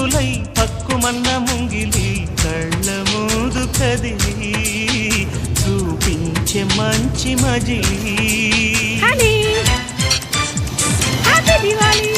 రంగులై పక్కుమన్న ముంగిలి కళ్ళ మూదు కదిలి చూపించే మంచి మజిలీ హ్యాపీ దివాళీ